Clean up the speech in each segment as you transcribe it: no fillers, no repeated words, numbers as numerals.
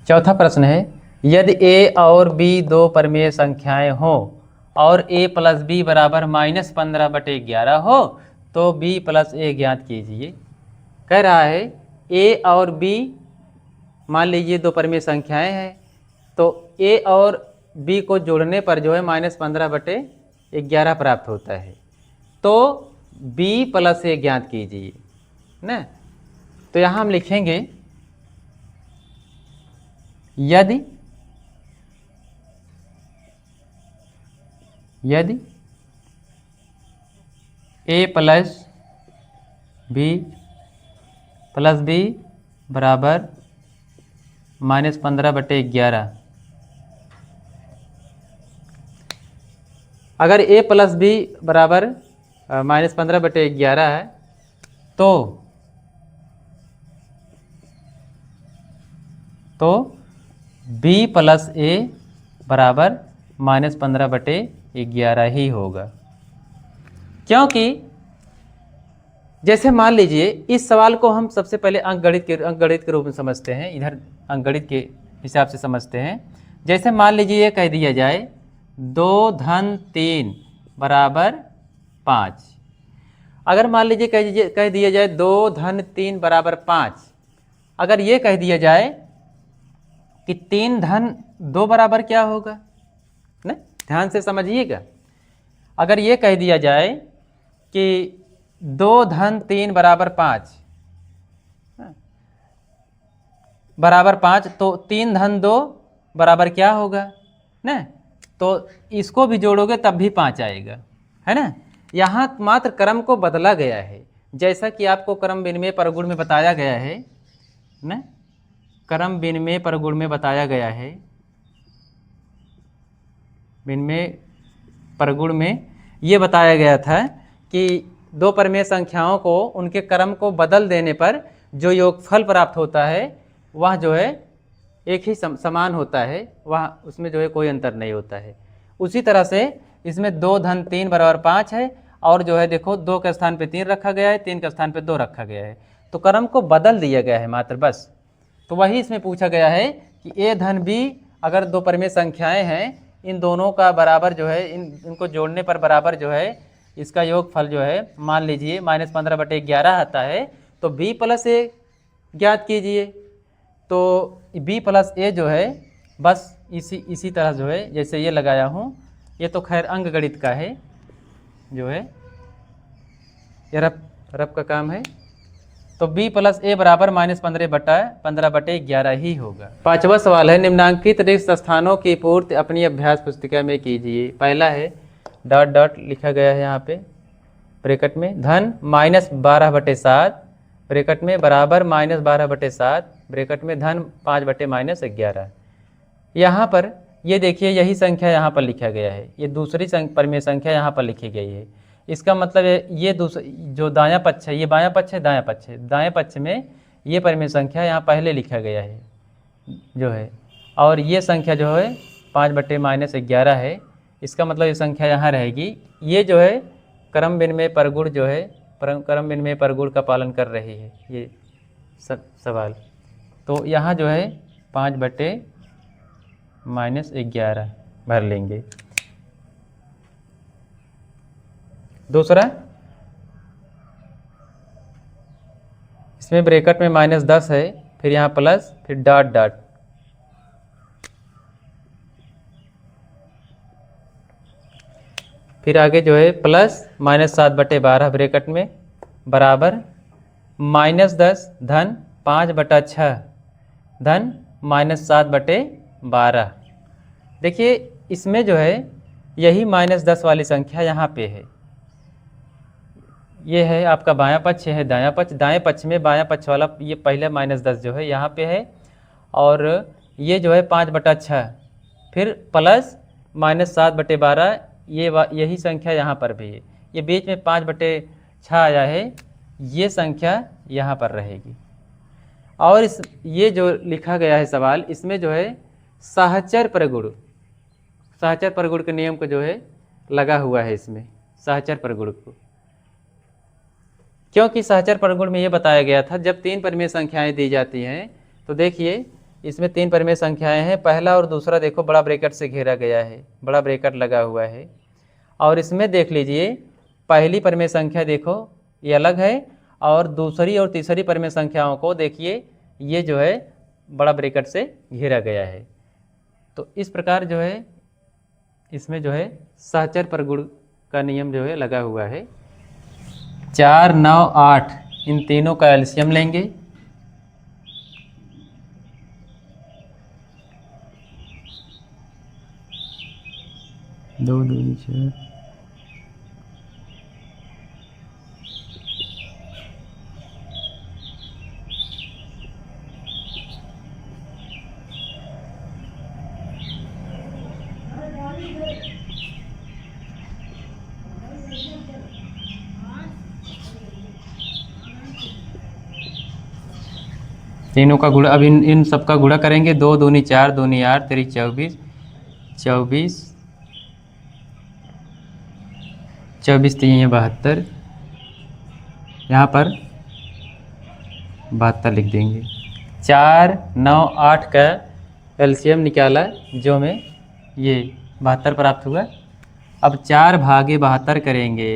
चौथा प्रश्न है, यदि a और b दो परिमेय संख्याएं हों और a प्लस बी बराबर -15/11 हो तो b प्लस a ज्ञात कीजिए। कह रहा है a और b मान लीजिए दो परिमेय संख्याएं हैं, तो a और b को जोड़ने पर जो है -15/11 प्राप्त होता है, तो b प्लस a ज्ञात कीजिए ना। तो यहाँ हम लिखेंगे यदि a प्लस b बराबर -15/11, अगर a प्लस बी बराबर -15/11 है तो b प्लस a बराबर -15/11 ही होगा। क्योंकि जैसे मान लीजिए इस सवाल को हम सबसे पहले अंकगणित के रूप में समझते हैं, इधर अंकगणित के हिसाब से समझते हैं। जैसे मान लीजिए ये कह दिया जाए 2 धन 3 बराबर 5, अगर मान लीजिए कह दिया जाए 2 धन 3 बराबर 5, अगर ये कह दिया जाए कि 3 धन 2 बराबर क्या होगा ना, ध्यान से समझिएगा। अगर ये कह दिया जाए कि 2 धन 3 बराबर 5 तो 3 धन 2 बराबर क्या होगा ना, तो इसको भी जोड़ोगे तब भी 5 आएगा, है ना। यहाँ मात्र क्रम को बदला गया है, जैसा कि आपको क्रम विनिमय परगुण में बताया गया है ना, क्रम विनिमय परगुण में बताया गया है। विनिमय परगुण में ये बताया गया था कि दो परिमेय संख्याओं को उनके क्रम को बदल देने पर जो योगफल प्राप्त होता है वह जो है एक ही समान होता है, वह उसमें जो है कोई अंतर नहीं होता है। उसी तरह से इसमें 2 धन 3 बराबर 5 है, और जो है देखो 2 के स्थान पे 3 रखा गया है, 3 के स्थान पे 2 रखा गया है, तो क्रम को बदल दिया गया है मात्र बस। तो वही इसमें पूछा गया है कि a धन b अगर दो परिमेय संख्याएं हैं, इन दोनों का बराबर जो है इनको जोड़ने पर बराबर जो है इसका योगफल जो है मान लीजिए -15/11 आता है, तो b प्लस a ज्ञात कीजिए। तो b प्लस a जो है बस इसी तरह जो है जैसे ये लगाया हूँ, ये तो खैर अंकगणित का है, जो है ये रफ का काम है। तो b प्लस a बराबर -15/11 ही होगा। पांचवा सवाल है, निम्नांकित रिक्त स्थानों की पूर्ति अपनी अभ्यास पुस्तिका में कीजिए। पहला है डॉट डॉट लिखा गया है यहाँ पे ब्रैकेट में, धन -12/7 ब्रैकेट में बराबर -12/7 ब्रैकेट में धन 5/-11। यहाँ पर ये देखिए यही संख्या यहाँ पर लिखा गया है, ये दूसरी परिमेय संख्या यहाँ पर लिखी गई है। इसका मतलब है ये जो दायां पक्ष है, ये बायां पक्ष है, दायां पक्ष है, दाएं पक्ष में ये परिमेय संख्या यहाँ पहले लिखा गया है जो है, और ये संख्या जो है 5/-11 है। इसका मतलब ये संख्या यहाँ रहेगी। ये जो है क्रम विनिमय परगुण जो है, क्रम विनिमय परगुण का पालन कर रही है ये सवाल। तो यहाँ जो है 5/-11 भर लेंगे। दूसरा, इसमें ब्रैकेट में -10 है, फिर यहाँ प्लस, फिर डॉट डॉट, फिर आगे जो है प्लस -7/12 ब्रैकेट में बराबर -10 धन 5/6 धन -7/12। देखिए इसमें जो है यही -10 वाली संख्या यहाँ पे है, ये है आपका बायां पक्ष है दायां पक्ष, दाएं पक्ष में बायां पक्ष वाला ये पहले -10 जो है यहाँ पे है, और ये जो है 5/6 फिर प्लस -7/12, यही संख्या यहाँ पर भी है। ये बीच में 5/6 आया है, ये संख्या यहाँ पर रहेगी। और ये जो लिखा गया है सवाल, इसमें जो है सहचर परगुण के नियम को जो है लगा हुआ है इसमें, सहचर परगुण को। क्योंकि सहचर परगुण में ये बताया गया था जब 3 परिमेय संख्याएं दी जाती हैं तो देखिए इसमें 3 परिमेय संख्याएं हैं। पहला और दूसरा देखो बड़ा ब्रैकेट से घेरा गया है, बड़ा ब्रैकेट लगा हुआ है। और इसमें देख लीजिए पहली परिमेय संख्या देखो ये अलग है, और दूसरी और तीसरी परिमेय संख्याओं को देखिए ये जो है बड़ा ब्रैकेट से घेरा गया है। तो इस प्रकार जो है इसमें जो है सहचर परगुण का नियम जो है लगा हुआ है। 4, 9, 8 इन तीनों का एलसीएम लेंगे। दो दूनी 4, तीनों का गुणा। अब इन सब का गुणा करेंगे। 2 दूनी 4, दूनी 8, 3 24, 24 24 3 72, यहाँ पर 72 लिख देंगे। 4, 9, 8 का एलसीएम निकाला जो में ये 72 प्राप्त हुआ। अब 4 भागे 72 करेंगे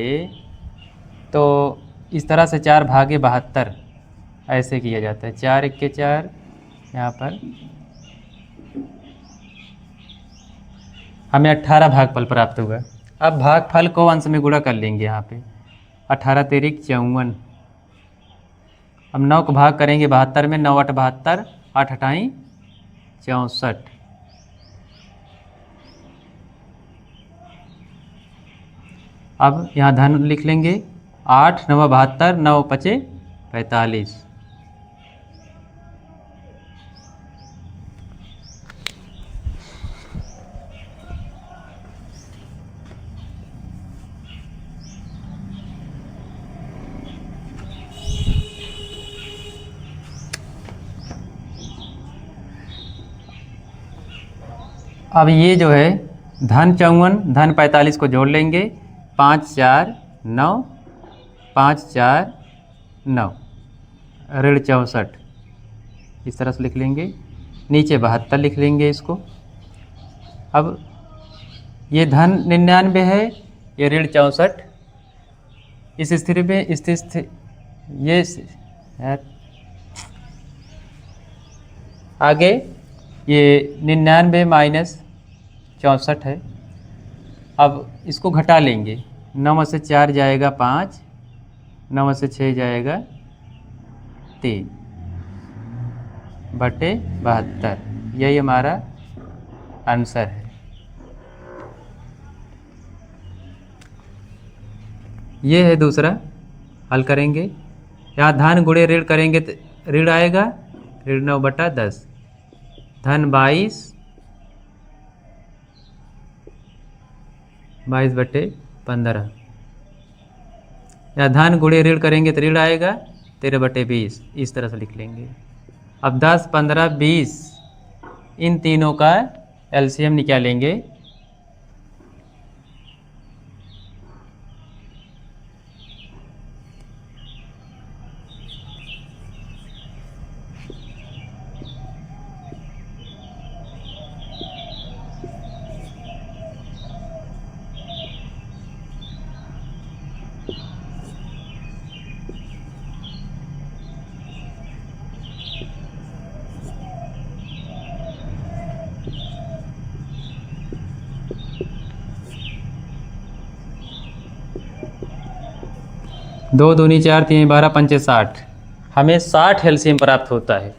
तो इस तरह से 4 भागे 72 ऐसे किया जाता है। 4 1 के 4, यहाँ पर हमें 18 भागफल प्राप्त हुआ। अब भागफल को अंश में गुणा कर लेंगे। यहाँ पे 18 तेरिक 54। अब 9 को भाग करेंगे 72 में। 9 8 72, 8 8 64। अब यहाँ धन लिख लेंगे। 8 9 72, 9 5 45। अब ये जो है धन 54 धन 45 को जोड़ लेंगे। 5 4 9, 5 4 9 ऋण 64 इस तरह से लिख लेंगे। नीचे 72 लिख लेंगे इसको। अब ये धन 99 है, ये ऋण 64। इस स्थिति में ये आगे ये 99 माइनस 64 है। अब इसको घटा लेंगे। 9 से 4 जाएगा 5, 9 से 6 जाएगा 3 बटे 72। यही हमारा आंसर है। ये है दूसरा। हल करेंगे। यहाँ धन गुणे ऋण करेंगे तो ऋण आएगा। ऋण 9 बटा 10, धन 22 बटे 15। या धन गुणे ऋण करेंगे तो ऋण आएगा 13 बटे 20। इस तरह से लिख लेंगे। अब 10 15 20 इन तीनों का एलसीएम निकालेंगे। दो दूनी 4 3 12 पंचे 60। हमें 60 एलसीएम प्राप्त होता है।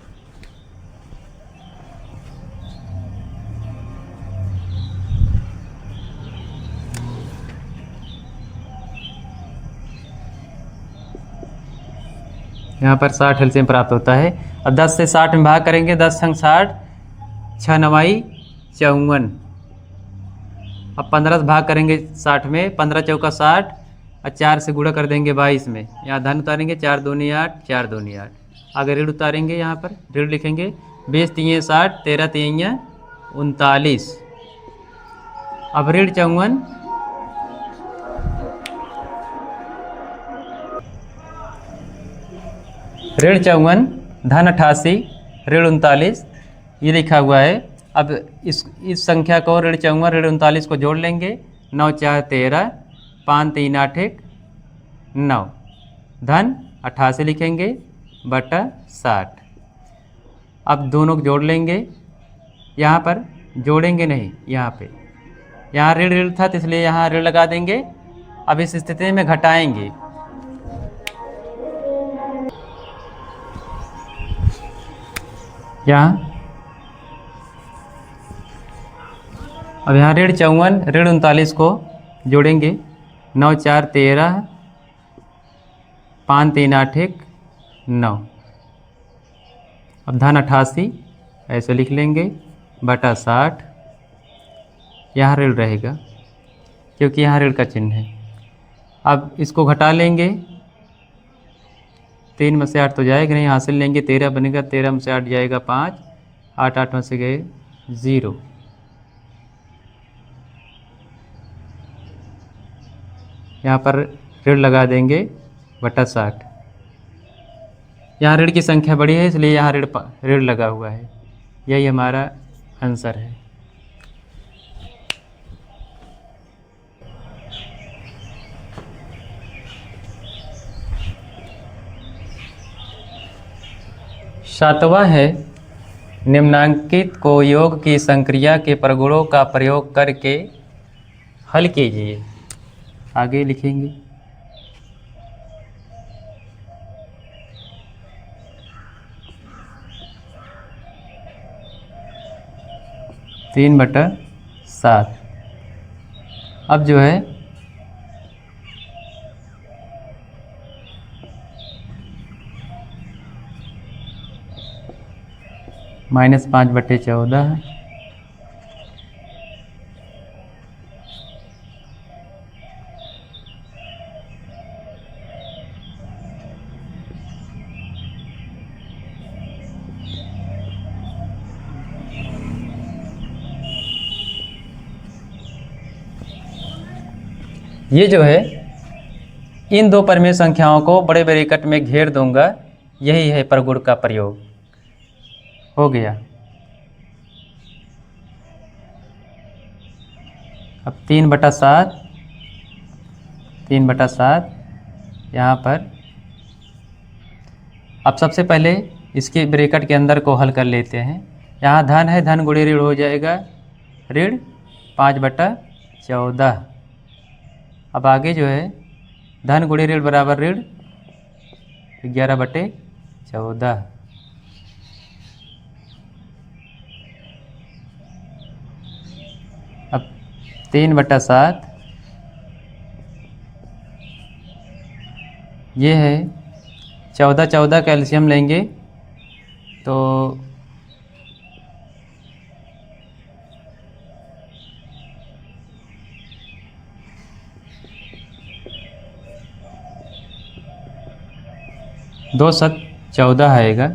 यहाँ पर 60 एलसीएम प्राप्त होता है। अब 10 से 60 में भाग करेंगे। 10 संग 60, 6 9 54। अब 15 से भाग करेंगे 60 में। 15 चौका 60 और 4 से गुणा कर देंगे 22 में। यहाँ धन उतारेंगे। 4 दूनी 8, 4 दूनी 8। आगे ऋण उतारेंगे। यहाँ पर ऋण लिखेंगे। 20 3 60, 13 3 39। अब ऋण 54, ऋण 54 धन 88, ऋण 39 ये लिखा हुआ है। अब इस संख्या को ऋण 54 ऋण 39 को जोड़ लेंगे। 9 4 13, 5 3 8 1 9, धन 88 लिखेंगे बटा 60। अब दोनों को जोड़ लेंगे। यहाँ पर जोड़ेंगे नहीं, यहाँ पे यहाँ ऋण ऋण था तो इसलिए यहाँ ऋण लगा देंगे। अब इस स्थिति में घटाएंगे। यहाँ अब यहाँ ऋण 54 ऋण 39 को जोड़ेंगे। 9 4 13, 5 3 8 1 9, अब धन 88 ऐसे लिख लेंगे बटा 60। यहाँ ऋण रहेगा क्योंकि यहाँ ऋण का चिन्ह है। अब इसको घटा लेंगे। 3 में से 8 तो जाएगा नहीं, हासिल लेंगे 13 बनेगा। 13 में से 8 जाएगा 5, 8 8 में से गए 0। यहाँ पर ऋण लगा देंगे बटा 60। यहाँ ऋण की संख्या बड़ी है इसलिए यहाँ ऋण लगा हुआ है। यही हमारा आंसर है। सातवां है, निम्नांकित को योग की संक्रिया के प्रगुणों का प्रयोग करके हल कीजिए। आगे लिखेंगे। तीन बटा 7। अब जो है -5/14 ये जो है इन दो परिमेय संख्याओं को बड़े ब्रैकेट में घेर दूंगा। यही है प्रगुण का प्रयोग। हो गया। अब 3/7 यहाँ पर। अब सबसे पहले इसके ब्रैकेट के अंदर को हल कर लेते हैं। यहाँ धन है, धन गुणे ऋण हो जाएगा ऋण 5/14। अब आगे जो है धन गुणे ऋण बराबर ऋण 11/14। अब 3/7 ये है 14 का एलसीएम लेंगे तो 2 7 14 आएगा।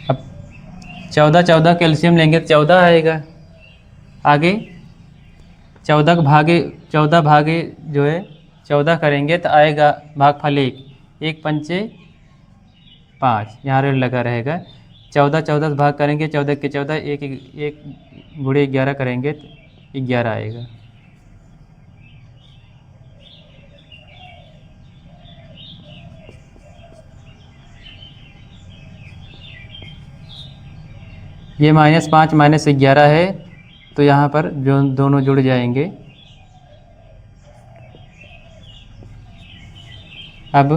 अब 14 कैल्शियम लेंगे तो 14 आएगा। आगे 14 भागे जो है 14 करेंगे तो आएगा भागफल 1 पंचे 5। यहाँ ऋण लगा रहेगा। 14 से भाग करेंगे 14 के 14, 1 गुणे 11 करेंगे तो 11 आएगा। ये -5 -11 है तो यहाँ पर जो दोनों जुड़ जाएंगे। अब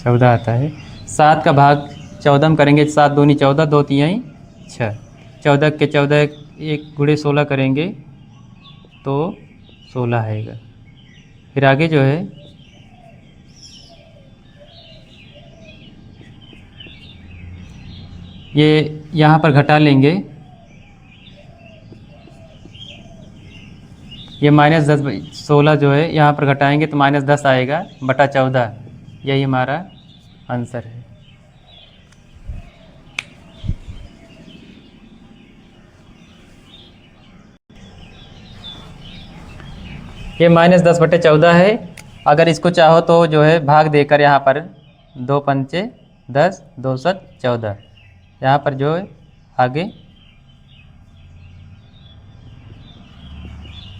चौदह आता है। 7 का भाग 14 में करेंगे 7 दूनी 14, 2 तिहाई 6। 14 के 14 1 गुणे 16 करेंगे तो 16 आएगा। फिर आगे जो है ये यहाँ पर घटा लेंगे। ये -10 16 जो है यहाँ पर घटाएंगे तो -10 आएगा बटा 14। यही हमारा आंसर है। ये -10/14 है अगर इसको चाहो तो जो है भाग देकर यहाँ पर 2 पंचे 10, 2 सत 14, यहाँ पर जो है आगे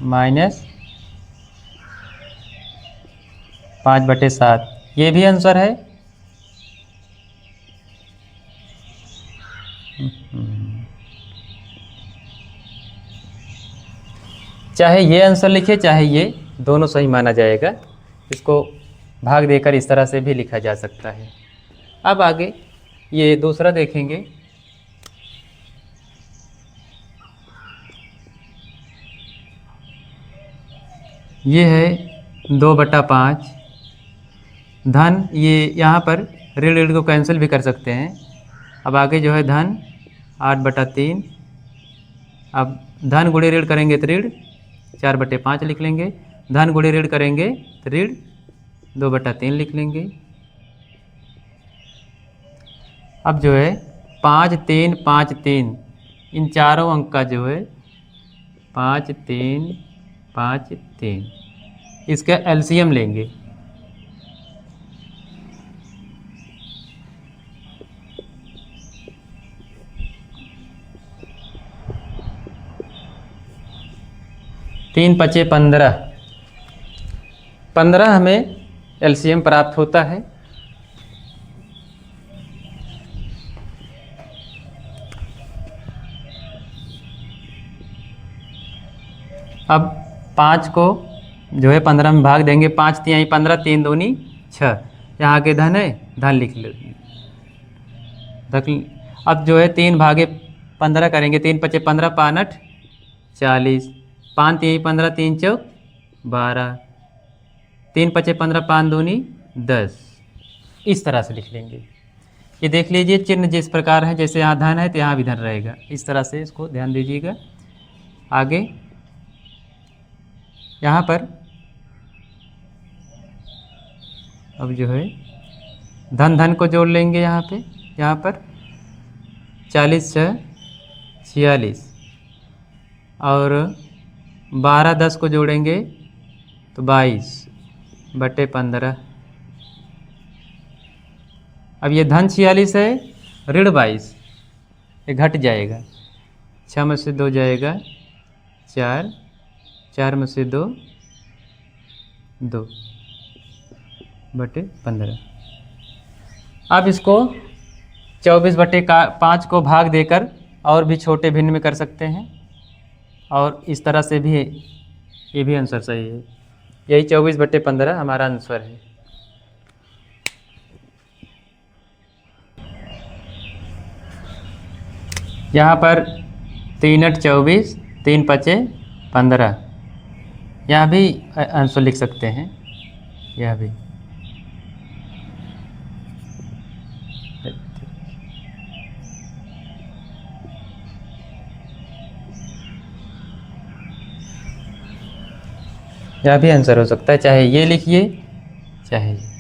-5/7, ये भी आंसर है। चाहे ये आंसर लिखे चाहे ये, दोनों सही माना जाएगा। इसको भाग देकर इस तरह से भी लिखा जा सकता है। अब आगे ये दूसरा देखेंगे। ये है 2/5 धन, ये यहाँ पर ऋण को कैंसिल भी कर सकते हैं। अब आगे जो है धन 8/3, अब धन गुणे ऋण करेंगे तो ऋण 4/5 लिख लेंगे, धन गुणे ऋण करेंगे तो ऋण 2/3 लिख लेंगे। अब जो है 5 3 5 3, इन चारों अंक का जो है 5 3 5 3, इसका एलसीएम लेंगे। तीन पचे 15, 15 हमें एलसीएम प्राप्त होता है। अब 5 को जो है 15 में भाग देंगे, 5 तिहाई 15, 3 दूनी 6, यहाँ आगे धन है, धन लिख लो। अब जो है 3 भागे 15 करेंगे, 3 पचे 15, 5 8 40, 5 तिहाई 15, 3 चौक 12, 3 पचे 15, 5 दूनी 10, इस तरह से लिख लेंगे। ये देख लीजिए चिन्ह जिस प्रकार है, जैसे यहाँ धन है तो यहाँ भी धन रहेगा, इस तरह से इसको ध्यान दीजिएगा। आगे यहाँ पर अब जो है धन धन को जोड़ लेंगे यहाँ पे, यहाँ पर 40 6 46 और 12 10 को जोड़ेंगे तो 22/15। अब ये धन 46 है, ऋण 22, ये घट जाएगा, 6 में से 2 जाएगा 4, 4 में से 2 2/15। अब इसको 24/5 को भाग देकर और भी छोटे भिन्न में कर सकते हैं, और इस तरह से भी ये भी आंसर सही है। यही 24/15 हमारा आंसर है। यहाँ पर 3 8 24, 3 पचे 15, यहाँ भी आंसर लिख सकते हैं, यह भी। यह भी आंसर हो सकता है, चाहे ये लिखिए चाहे ये।